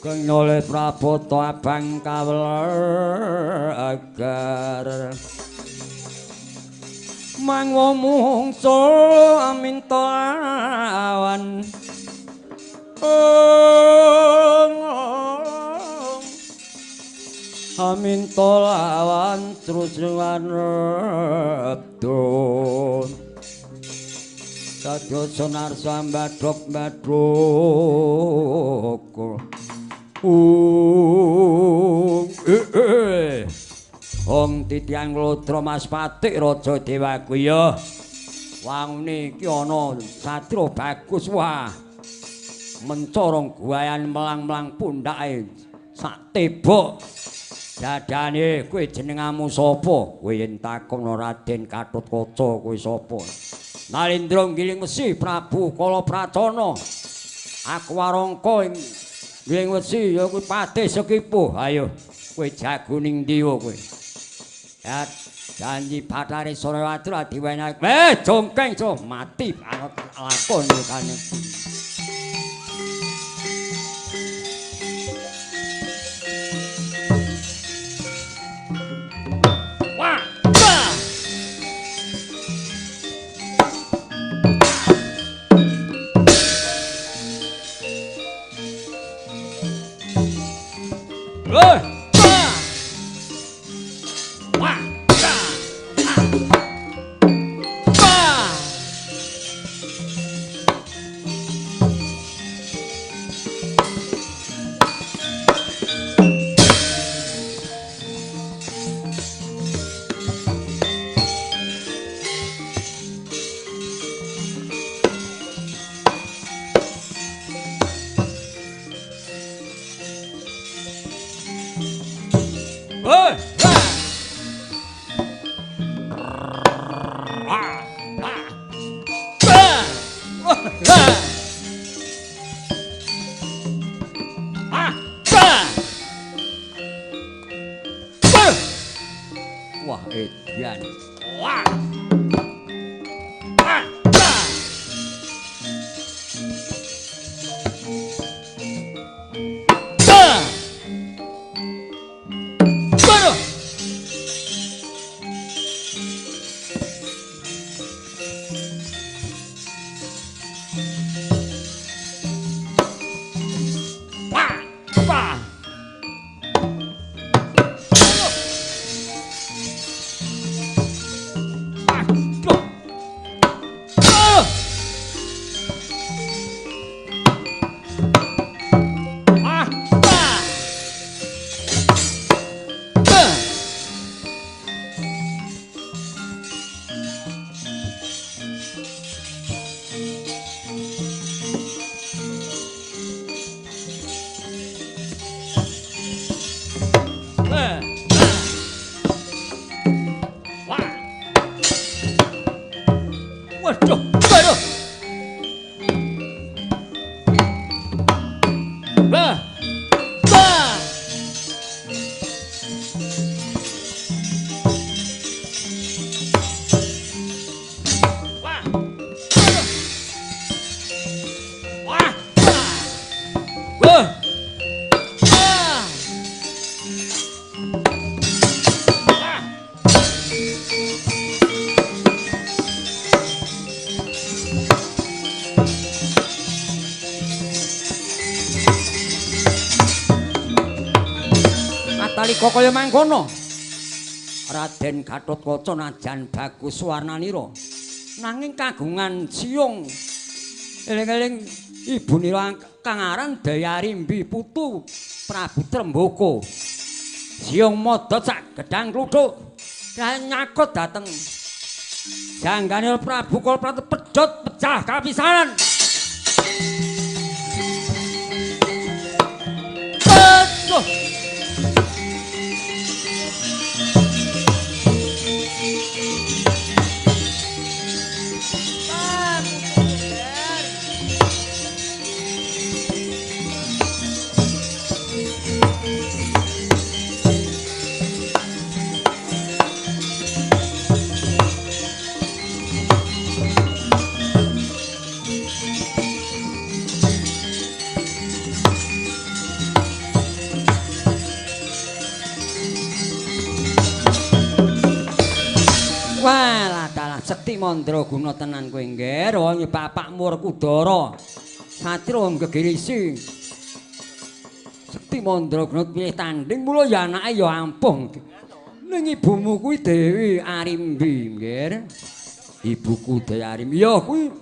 Kang nyoleh Praboto abang kawel agar mangwa mungsul minta awan aminta lawan terus ngareptun sadya narsa mbadhok-mbadhok Wong titiang Lodra Mas Patik Raja Dewakuya. Wangune iki ana satria bagus wah. Mencorong guayan melang-melang pundake sak tebok. Dadane kowe jenengmu sapa? Kowe yen takon Raden Gatotkaca kowe sapa? Nalindra ngiling wesi Prabu Kalapracana. Aku warangka ing ngiling wesi ya kuwi Patih Sekipuh. Ayo kowe jagoning ndi kowe? Ya janji Bathari Surayati ra diwenehake. Jongkeng so mati lakon kene. Wah! Wah, edian. Wah. Waduh, waduh. Bah. Bah. Wah. Wah. Wah. Nalika kaya mangkono Raden Gatotkaca najan bagus warnanira nanging kagungan siung eling-eling ibunira kang aran Dayarimbi putu Prabu Trembaka siung modot sak gedang kluthuk nyakut dateng janggane Prabu Kalaprata pedhot pecah kapisanan. Walah dalah sekti mandraguna tenan kowe ngger wong bapakmu Werkudara. Satria gegirisi. Sekti mandraguna pilih tanding mula ya anake ya ampuh. Ning ibumu kuwi Dewi Arimbi ngger. Ibuku Dewi Arimbi ya kuwi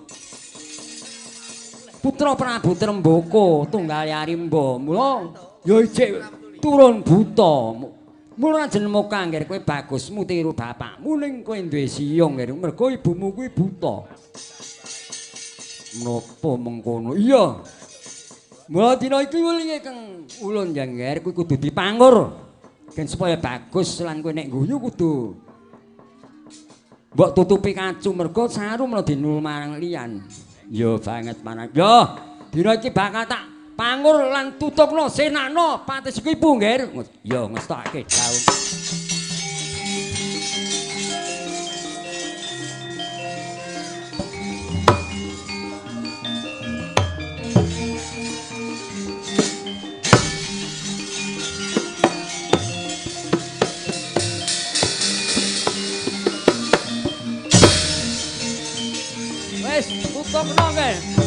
putra Prabu Trembaka tunggal Arimba. Mula ya ijik turun buta. Mula jenengmu kangger kowe bagusmu tiru bapakmu ning kowe duwe siyung ngger mergo ibumu kuwi buta. Menapa mengkono? Iya. Mula dina iki welinge Kang Ulun jangger kuwi kudu dipangur. Gen supaya bagus lan kowe nek guyu kudu mbok tutupi kacu mergo saru mula dinul marang liyan. Ya banget manah. Ya dina iki bakal tak pangur lan tutupno senakno patisku ibu ngger. Ya ngestake daun. Wis tutupno ngger.